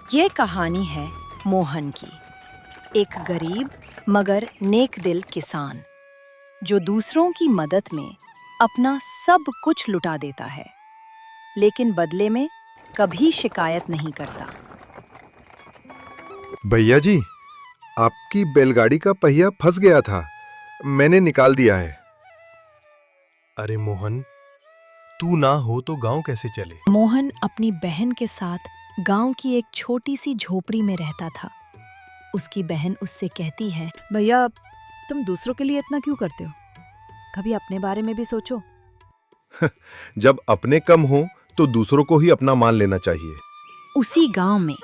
ये कहानी है मोहन की, एक गरीब मगर नेक दिल किसान जो दूसरों की मदद में अपना सब कुछ लुटा देता है, लेकिन बदले में कभी शिकायत नहीं करता। भैया जी, आपकी बैलगाड़ी का पहिया फंस गया था, मैंने निकाल दिया है। अरे मोहन, तू ना हो तो गांव कैसे चले? मोहन अपनी बहन के साथ गांव की एक छोटी सी झोपड़ी में रहता था। उसकी बहन उससे कहती है, भैया, तुम दूसरों के लिए इतना क्यों करते हो? कभी अपने बारे में भी सोचो। जब अपने कम हो तो दूसरों को ही अपना मान लेना चाहिए। उसी गांव में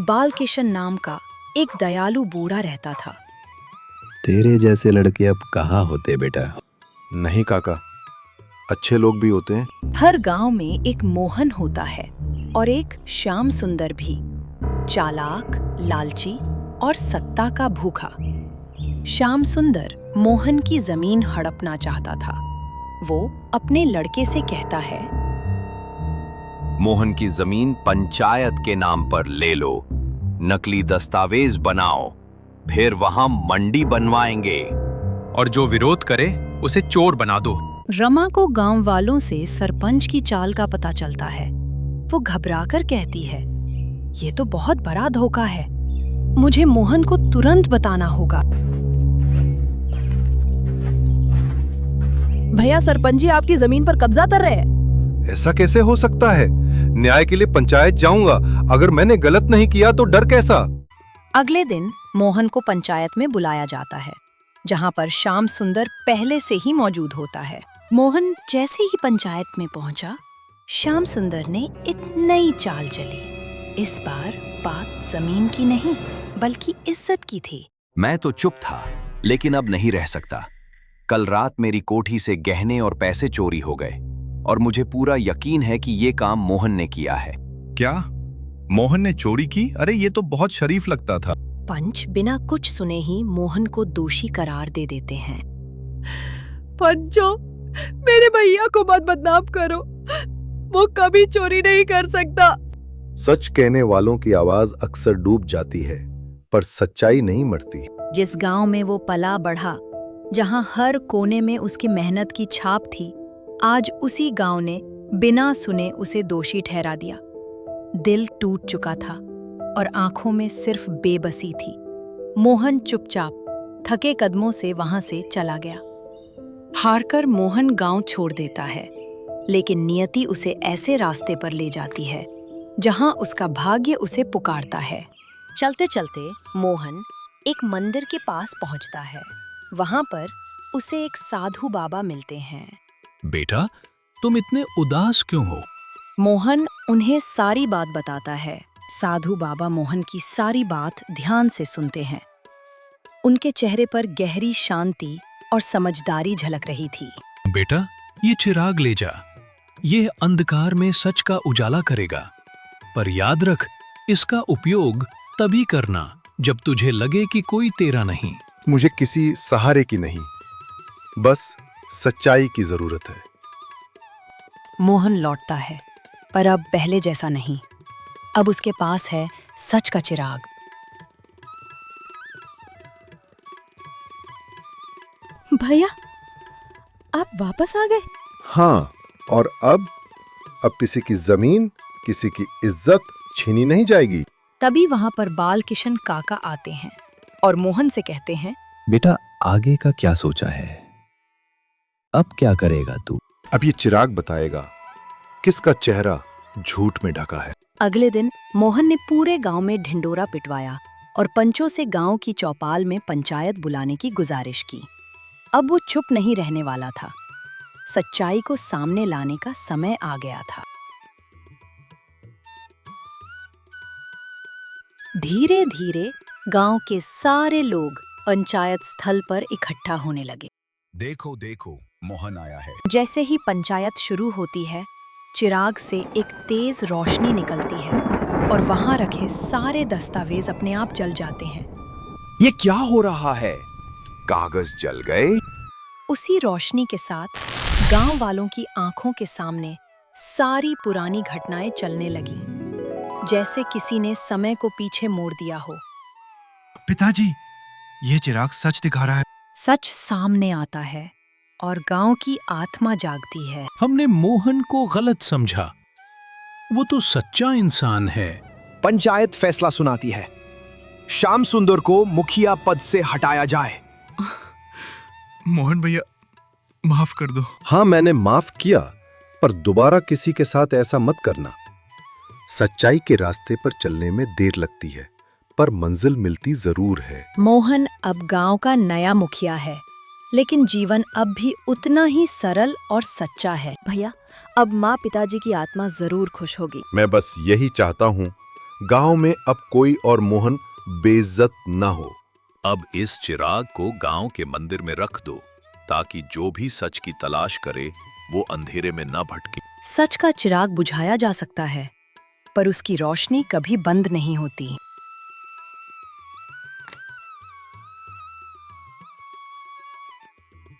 बालकिशन नाम का एक दयालु बूढ़ा रहता था। तेरे जैसे लड़के अब कहाँ होते बेटा? नहीं काका, अच्छे लोग भी होते हैं। हर गांव में एक मोहन होता है और एक श्याम सुंदर भी, चालाक, लालची और सत्ता का भूखा। श्याम सुंदर मोहन की जमीन हड़पना चाहता था। वो अपने लड़के से कहता है, मोहन की जमीन पंचायत के नाम पर ले लो, नकली दस्तावेज बनाओ, फिर वहां मंडी बनवाएंगे। और जो विरोध करे उसे चोर बना दो। रमा को गांव वालों से सरपंच की चाल का पता चलता है। वो घबराकर कहती है, ये तो बहुत बड़ा धोखा है, मुझे मोहन को तुरंत बताना होगा। भैया, सरपंच जी आपकी जमीन पर कब्जा कर रहे हैं। ऐसा कैसे हो सकता है? न्याय के लिए पंचायत जाऊंगा, अगर मैंने गलत नहीं किया तो डर कैसा? अगले दिन मोहन को पंचायत में बुलाया जाता है, जहां पर श्याम सुंदर पहले से ही मौजूद होता है। मोहन जैसे ही पंचायत में पहुंचा, श्याम सुंदर ने एक नई चाल चली। इस बार बात जमीन की नहीं बल्कि इज्जत की थी। मैं तो चुप था, लेकिन अब नहीं रह सकता। कल रात मेरी कोठी से गहने और पैसे चोरी हो गए और मुझे पूरा यकीन है कि ये काम मोहन ने किया है। क्या मोहन ने चोरी की? अरे ये तो बहुत शरीफ लगता था। पंच बिना कुछ सुने ही मोहन को दोषी करार दे देते हैं। पंचो, मेरे भैया को मत बदनाम करो, वो कभी चोरी नहीं कर सकता। सच कहने वालों की आवाज अक्सर डूब जाती है, पर सच्चाई नहीं मरती। जिस गांव में वो पला बढ़ा, जहां हर कोने में उसकी मेहनत की छाप थी, आज उसी गांव ने बिना सुने उसे दोषी ठहरा दिया। दिल टूट चुका था और आंखों में सिर्फ बेबसी थी। मोहन चुपचाप थके कदमों से वहां से चला गया। हारकर मोहन गांव छोड़ देता है, लेकिन नियति उसे ऐसे रास्ते पर ले जाती है जहां उसका भाग्य उसे पुकारता है। चलते चलते मोहन एक मंदिर के पास पहुंचता है। वहां पर उसे एक साधु बाबा मिलते हैं। बेटा, तुम इतने उदास क्यों हो? मोहन उन्हें सारी बात बताता है। साधु बाबा मोहन की सारी बात ध्यान से सुनते हैं। उनके चेहरे पर गहरी शांति और समझदारी झलक रही थी। बेटा, ये चिराग ले जा, ये अंधकार में सच का उजाला करेगा। पर याद रख, इसका उपयोग तभी करना जब तुझे लगे कि कोई तेरा नहीं। मुझे किसी सहारे की नहीं, बस सच्चाई की जरूरत है। मोहन लौटता है, पर अब पहले जैसा नहीं। अब उसके पास है सच का चिराग। भैया, आप वापस आ गए? हाँ, और अब किसी की जमीन, किसी की इज्जत छीनी नहीं जाएगी। तभी वहां पर बालकिशन काका आते हैं और मोहन से कहते हैं, बेटा, आगे का क्या सोचा है? अब क्या करेगा तू? अब ये चिराग बताएगा किसका चेहरा झूठ में ढका है। अगले दिन मोहन ने पूरे गांव में ढिंडोरा पिटवाया और पंचों से गांव की चौपाल में पंचायत बुलाने की गुजारिश की। अब वो चुप नहीं रहने वाला था। सच्चाई को सामने लाने का समय आ गया था। धीरे धीरे गांव के सारे लोग पंचायत स्थल पर इकट्ठा होने लगे। देखो देखो, मोहन आया है। जैसे ही पंचायत शुरू होती है, चिराग से एक तेज रोशनी निकलती है और वहां रखे सारे दस्तावेज अपने आप जल जाते हैं। ये क्या हो रहा है? कागज जल गए। उसी रोशनी के साथ गांव वालों की आंखों के सामने सारी पुरानी घटनाएं चलने लगीं। जैसे किसी ने समय को पीछे मोड़ दिया हो। पिताजी, ये चिराग सच दिखा रहा है। सच सामने आता है और गांव की आत्मा जागती है। हमने मोहन को गलत समझा। वो तो सच्चा इंसान है। पंचायत फैसला सुनाती है, श्याम सुंदर को मुखिया पद से हटाया जाए। मोहन भैया, माफ कर दो। हाँ, मैंने माफ किया, पर दोबारा किसी के साथ ऐसा मत करना। सच्चाई के रास्ते पर चलने में देर लगती है, पर मंजिल मिलती जरूर है। मोहन अब गांव का नया मुखिया है, लेकिन जीवन अब भी उतना ही सरल और सच्चा है। भैया, अब माँ पिताजी की आत्मा जरूर खुश होगी। मैं बस यही चाहता हूँ, गांव में अब कोई और मोहन बेइज्जत ना हो। अब इस चिराग को गांव के मंदिर में रख दो, ताकि जो भी सच की तलाश करे वो अंधेरे में न भटके। सच का चिराग बुझाया जा सकता है, पर उसकी रोशनी कभी बंद नहीं होती।